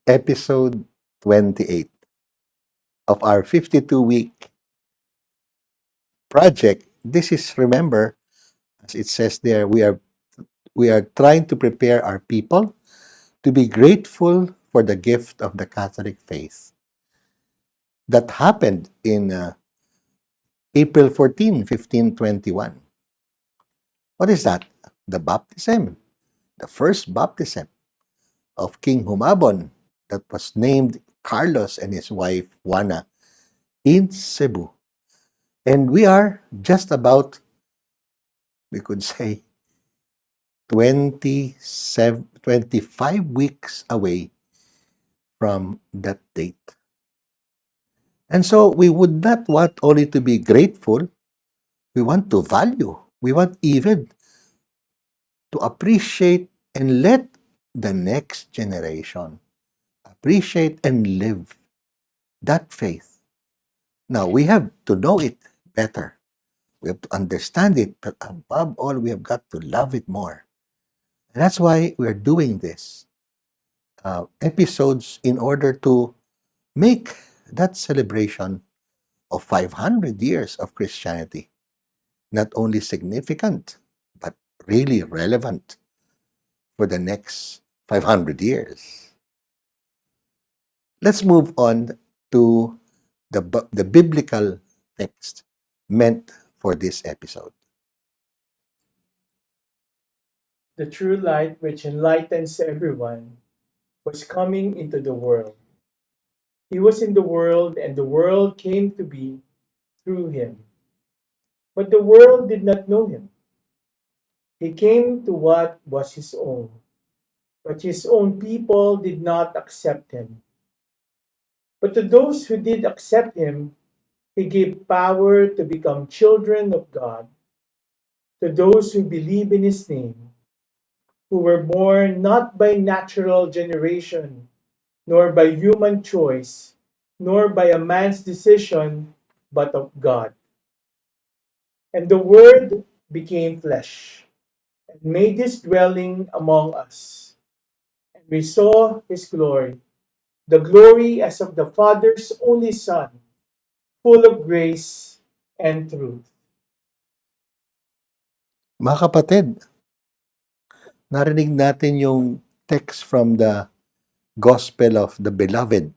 episode 28 of our 52-week project. This is, remember, as it says there, we are trying to prepare our people to be grateful for the gift of the Catholic faith that happened in April 14, 1521. What is that? The baptism, the first baptism of King Humabon that was named Carlos and his wife Juana in Cebu. And we are just about, we could say, 25 weeks away from that date. And so we would not want only to be grateful, we want to value. We want even to appreciate and let the next generation appreciate and live that faith. Now, we have to know it better. We have to understand it, but above all, we have got to love it more. And that's why we're doing this episodes in order to make that celebration of 500 years of Christianity not only significant, but really relevant for the next 500 years. Let's move on to the biblical text meant for this episode. The true light which enlightens everyone was coming into the world. He was in the world, and the world came to be through him. But the world did not know him. He came to what was his own, but his own people did not accept him. But to those who did accept him, he gave power to become children of God, to those who believe in his name, who were born not by natural generation, nor by human choice, nor by a man's decision, but of God. And the Word became flesh, and made his dwelling among us. And we saw his glory, the glory as of the Father's only Son, full of grace and truth. Mga kapatid, narinig natin yung text from the Gospel of the beloved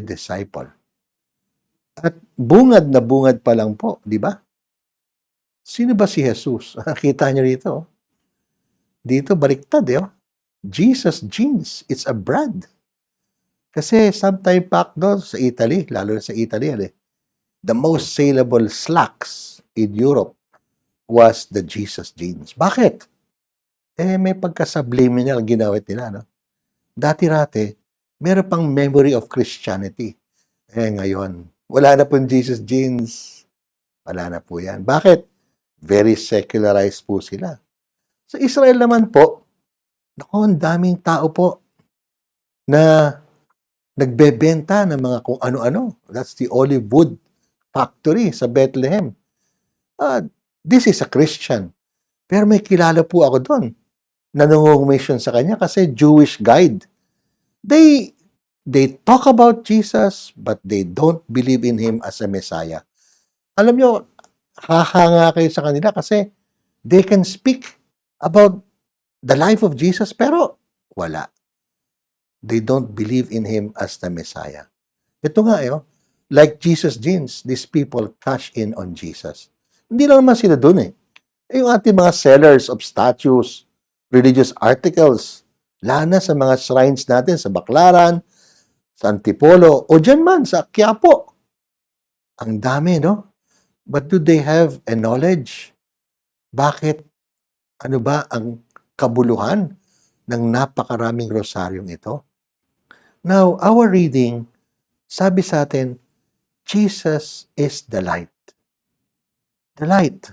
disciple. At bungad na bungad pa lang po, di ba? Sino ba si Jesus? Kita niyo rito. Dito baliktad eh. Jesus jeans, it's a brand. Kasi sometime back doon sa Italy, lalo na sa Italy, the most saleable slacks in Europe was the Jesus jeans. Bakit? May pagka-subliminal ginawit nila, no? Dati-rati, meron pang memory of Christianity. Ngayon, wala na pong Jesus jeans. Wala na po yan. Bakit? Very secularized po sila. Sa Israel naman po, naku, ang daming tao po na nagbebenta ng mga kung ano-ano. That's the olive wood factory sa Bethlehem. This is a Christian. Pero may kilala po ako doon na nangongmission sa kanya kasi Jewish guide. They talk about Jesus, but they don't believe in Him as a Messiah. Alam nyo, hahanga kayo sa kanila kasi they can speak about the life of Jesus, pero wala. They don't believe in Him as the Messiah. Ito nga, like Jesus jeans, these people cash in on Jesus. Hindi lang naman sila dun yung ating mga sellers of statues, religious articles, lalo na sa mga shrines natin sa Baclaran, sa Antipolo, o dyan man sa Quiapo. Ang dami, no? But do they have a knowledge? Bakit? Ano ba ang kabuluhan ng napakaraming rosaryong ito? Now, our reading, sabi sa atin, Jesus is the light. The light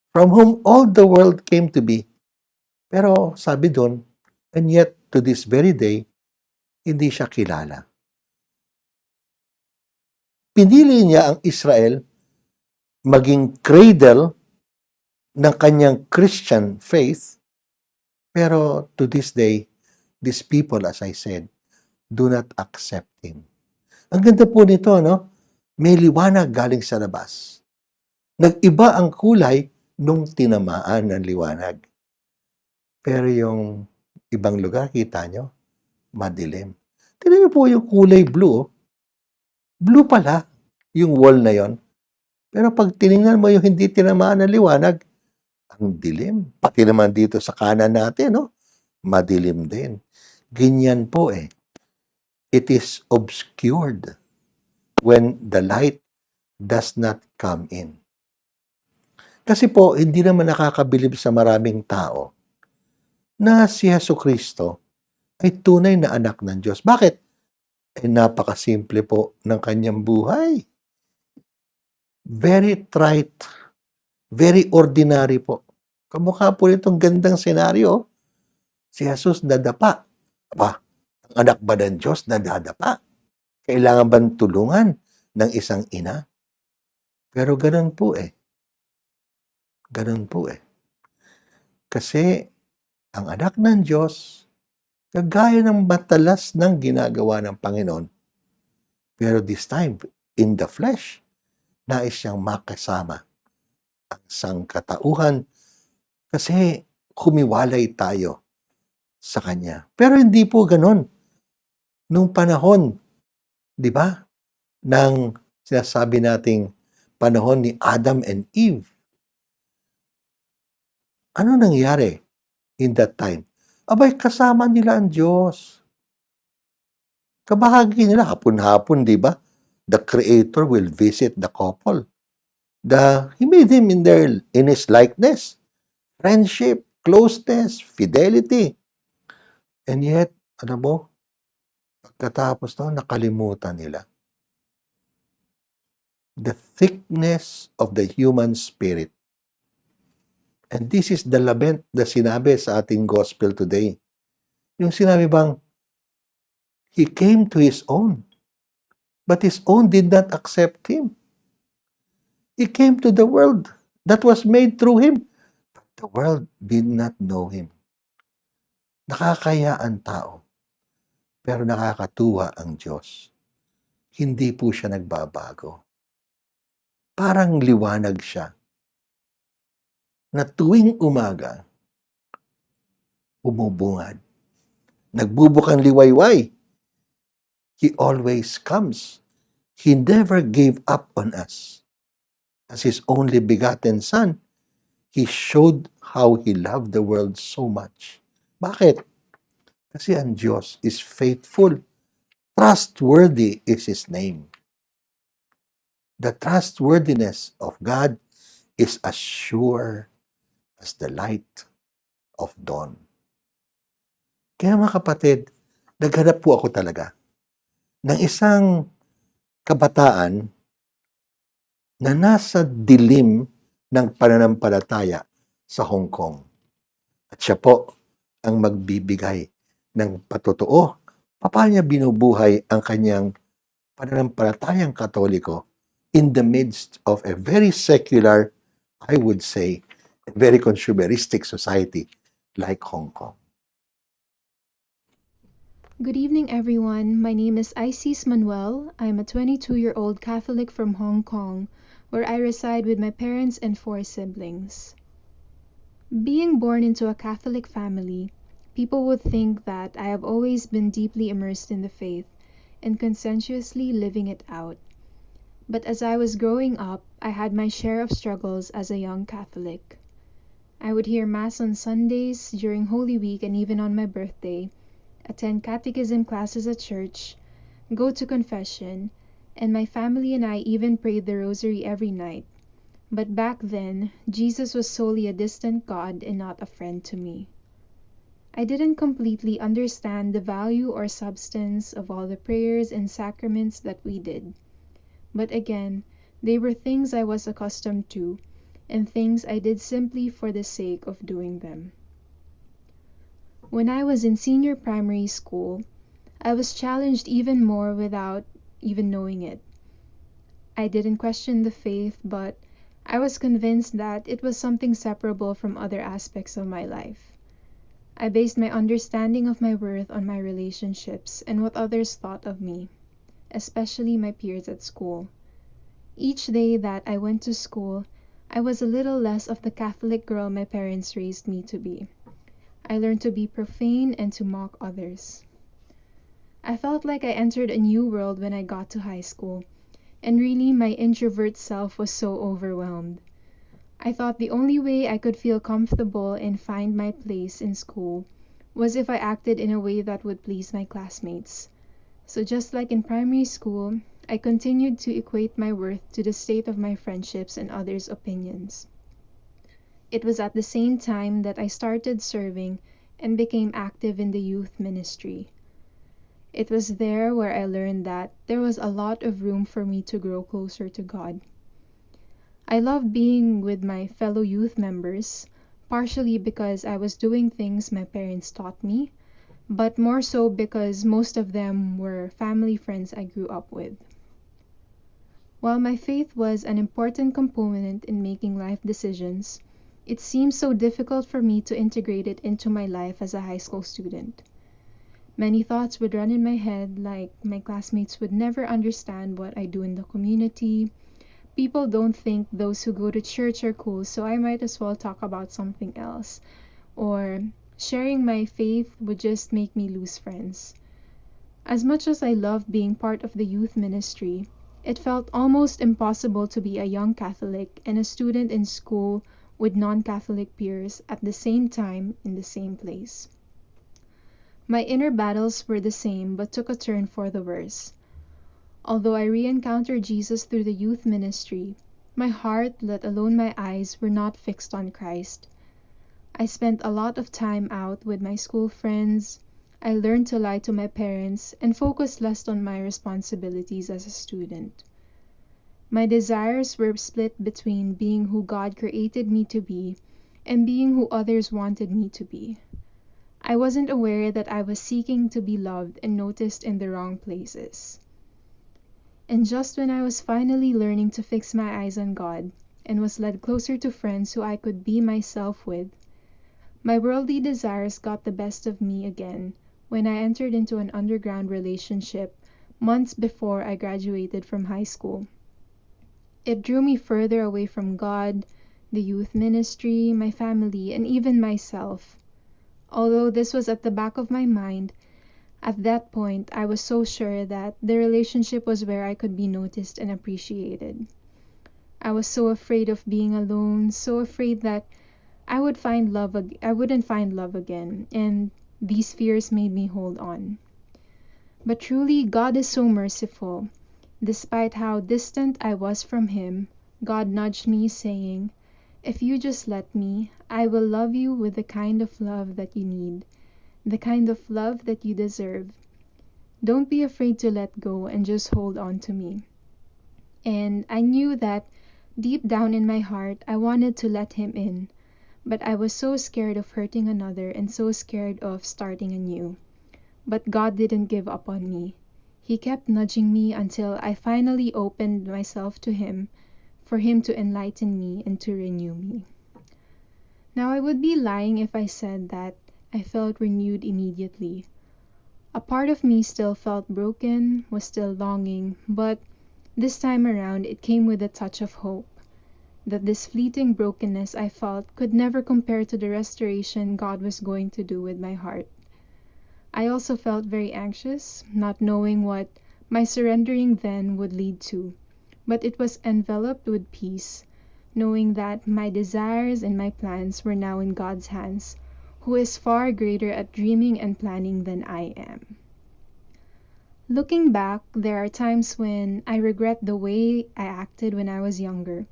from whom all the world came to be. Pero sabi doon, and yet to this very day, hindi siya kilala. Pinili niya ang Israel maging cradle ng kanyang Christian faith, pero to this day, These people, as I said, do not accept Him. Ang ganda po nito, no? May liwanag galing sa labas. Nag-iba ang kulay nung tinamaan ng liwanag. Pero yung ibang lugar, kita nyo, madilim. Tingnan niyo po yung kulay blue. Blue pala yung wall na yon. Pero pag tiningnan mo yung hindi tinamaan ng liwanag, ang dilim. Pati naman dito sa kanan natin, no? Madilim din. Ganyan po eh. It is obscured when the light does not come in. Kasi po, hindi naman nakakabilib sa maraming tao na si Jesucristo ay tunay na anak ng Diyos. Bakit? Eh, napakasimple po ng kanyang buhay. Very trite, very ordinary po. Kamukha po itong gandang senaryo. Si Jesus nadapa. Aba, ang anak ba ng Diyos nadadapa? Kailangan bang tulungan ng isang ina? Pero ganun po eh. Ganun po eh. Kasi ang anak ng Diyos, kagaya ng matalas ng ginagawa ng Panginoon, pero this time, in the flesh, nais siyang makasama ang sangkatauhan kasi humiwalay tayo sa Kanya. Pero hindi po ganun. Nung panahon, di ba, ng sinasabi nating panahon ni Adam and Eve, ano nangyari in that time? Abay, kasama nila ang Diyos. Kabahagi nila, hapon-hapon, di ba? The Creator will visit the couple. He made him in His likeness. Friendship, closeness, fidelity. And yet, ano mo, pagkatapos noon, nakalimutan nila. The thickness of the human spirit. And this is the lament na sinabi sa ating gospel today. Yung sinabi bang, He came to His own, but His own did not accept Him. He came to the world that was made through Him, but the world did not know Him. Nakakaya ang tao, pero nakakatuwa ang Diyos. Hindi po siya nagbabago. Parang liwanag siya na tuwing umaga, umubungad. Nagbubukang liwayway. He always comes. He never gave up on us. As His only begotten Son, He showed how He loved the world so much. Bakit? Kasi ang Diyos is faithful. Trustworthy is His name. The trustworthiness of God is as sure as the light of dawn. Kaya mga kapatid, naghanap po ako talaga ng isang kabataan na nasa dilim ng pananampalataya sa Hong Kong. At siya po ang magbibigay ng patotoo. Paano niya binubuhay ang kanyang pananampalatayang Katoliko in the midst of a very secular, I would say, a very consumeristic society like Hong Kong. Good evening, everyone. My name is Isis Manuel. I'm a 22-year-old Catholic from Hong Kong, where I reside with my parents and 4 siblings. Being born into a Catholic family, people would think that I have always been deeply immersed in the faith and conscientiously living it out. But as I was growing up, I had my share of struggles as a young Catholic. I would hear Mass on Sundays, during Holy Week, and even on my birthday, attend catechism classes at church, go to confession, and my family and I even prayed the rosary every night. But back then, Jesus was solely a distant God and not a friend to me. I didn't completely understand the value or substance of all the prayers and sacraments that we did. But again, they were things I was accustomed to, and things I did simply for the sake of doing them. When I was in senior primary school, I was challenged even more without even knowing it. I didn't question the faith, but I was convinced that it was something separable from other aspects of my life. I based my understanding of my worth on my relationships and what others thought of me, especially my peers at school. Each day that I went to school, I was a little less of the Catholic girl my parents raised me to be. I learned to be profane and to mock others. I felt like I entered a new world when I got to high school, and really my introvert self was so overwhelmed. I thought the only way I could feel comfortable and find my place in school was if I acted in a way that would please my classmates. So just like in primary school, I continued to equate my worth to the state of my friendships and others' opinions. It was at the same time that I started serving and became active in the youth ministry. It was there where I learned that there was a lot of room for me to grow closer to God. I loved being with my fellow youth members, partially because I was doing things my parents taught me, but more so because most of them were family friends I grew up with. While my faith was an important component in making life decisions, it seemed so difficult for me to integrate it into my life as a high school student. Many thoughts would run in my head, like my classmates would never understand what I do in the community. People don't think those who go to church are cool, so I might as well talk about something else. Or sharing my faith would just make me lose friends. As much as I loved being part of the youth ministry, it felt almost impossible to be a young Catholic and a student in school with non-Catholic peers at the same time in the same place. My inner battles were the same but took a turn for the worse. Although I re-encountered Jesus through the youth ministry, my heart, let alone my eyes, were not fixed on Christ. I spent a lot of time out with my school friends. I learned to lie to my parents and focused less on my responsibilities as a student. My desires were split between being who God created me to be and being who others wanted me to be. I wasn't aware that I was seeking to be loved and noticed in the wrong places. And just when I was finally learning to fix my eyes on God and was led closer to friends who I could be myself with, my worldly desires got the best of me again when I entered into an underground relationship months before I graduated from high school. It drew me further away from God, the youth ministry, my family, and even myself. Although this was at the back of my mind, at that point I was so sure that the relationship was where I could be noticed and appreciated. I was so afraid of being alone, so afraid that I wouldn't find love again, and these fears made me hold on. But truly, God is so merciful. Despite how distant I was from Him, God nudged me, saying, "If you just let me, I will love you with the kind of love that you need, the kind of love that you deserve. Don't be afraid to let go and just hold on to me." And I knew that deep down in my heart, I wanted to let Him in. But I was so scared of hurting another and so scared of starting anew. But God didn't give up on me. He kept nudging me until I finally opened myself to Him, for Him to enlighten me and to renew me. Now I would be lying if I said that I felt renewed immediately. A part of me still felt broken, was still longing, but this time around it came with a touch of hope. That this fleeting brokenness I felt could never compare to the restoration God was going to do with my heart. I also felt very anxious, not knowing what my surrendering then would lead to, but it was enveloped with peace, knowing that my desires and my plans were now in God's hands, who is far greater at dreaming and planning than I am. Looking back, there are times when I regret the way I acted when I was younger,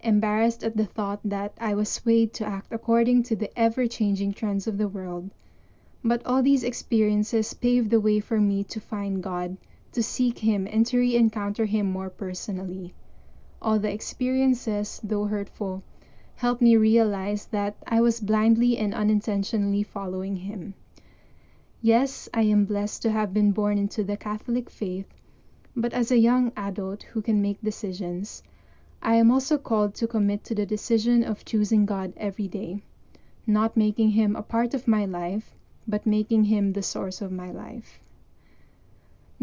embarrassed at the thought that I was swayed to act according to the ever-changing trends of the world. But all these experiences paved the way for me to find God, to seek Him, and to re-encounter Him more personally. All the experiences, though hurtful, helped me realize that I was blindly and unintentionally following Him. Yes, I am blessed to have been born into the Catholic faith, but as a young adult who can make decisions, I am also called to commit to the decision of choosing God every day, not making Him a part of my life, but making Him the source of my life.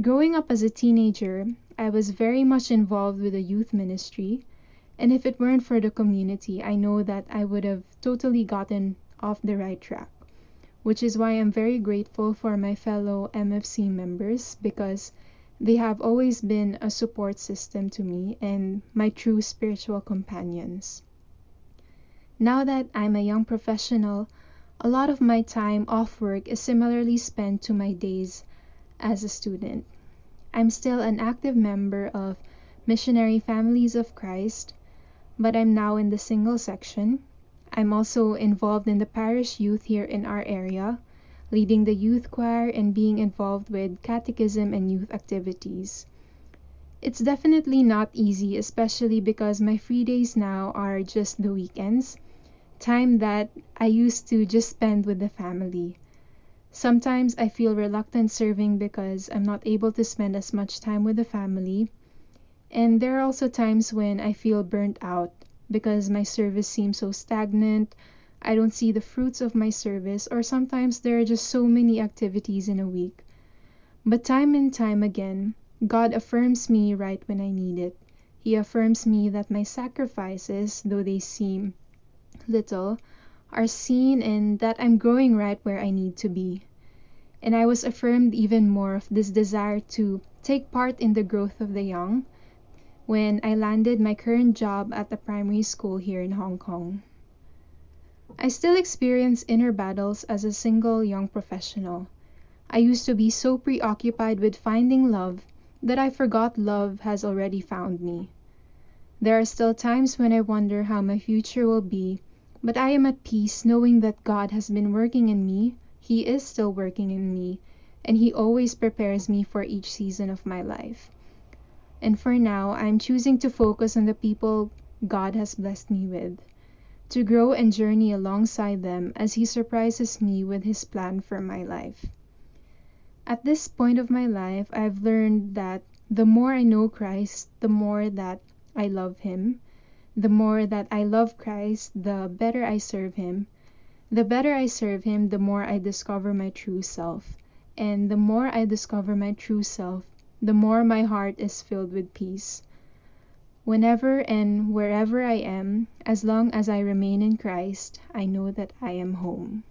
Growing up as a teenager, I was very much involved with the youth ministry, and if it weren't for the community, I know that I would have totally gotten off the right track, which is why I'm very grateful for my fellow MFC members because they have always been a support system to me and my true spiritual companions. Now that I'm a young professional, a lot of my time off work is similarly spent to my days as a student. I'm still an active member of Missionary Families of Christ, but I'm now in the single section. I'm also involved in the parish youth here in our area, leading the youth choir and being involved with catechism and youth activities. It's definitely not easy, especially because my free days now are just the weekends, time that I used to just spend with the family. Sometimes I feel reluctant serving because I'm not able to spend as much time with the family, and there are also times when I feel burnt out because my service seems so stagnant, I don't see the fruits of my service, or sometimes there are just so many activities in a week. But time and time again, God affirms me right when I need it. He affirms me that my sacrifices, though they seem little, are seen and that I'm growing right where I need to be. And I was affirmed even more of this desire to take part in the growth of the young when I landed my current job at the primary school here in Hong Kong. I still experience inner battles as a single young professional. I used to be so preoccupied with finding love that I forgot love has already found me. There are still times when I wonder how my future will be, but I am at peace knowing that God has been working in me, He is still working in me, and He always prepares me for each season of my life. And for now, I'm choosing to focus on the people God has blessed me with, to grow and journey alongside them as He surprises me with His plan for my life. At this point of my life, I've learned that the more I know Christ, the more that I love Him. The more that I love Christ, the better I serve Him. The better I serve Him, the more I discover my true self. And the more I discover my true self, the more my heart is filled with peace. Whenever and wherever I am, as long as I remain in Christ, I know that I am home.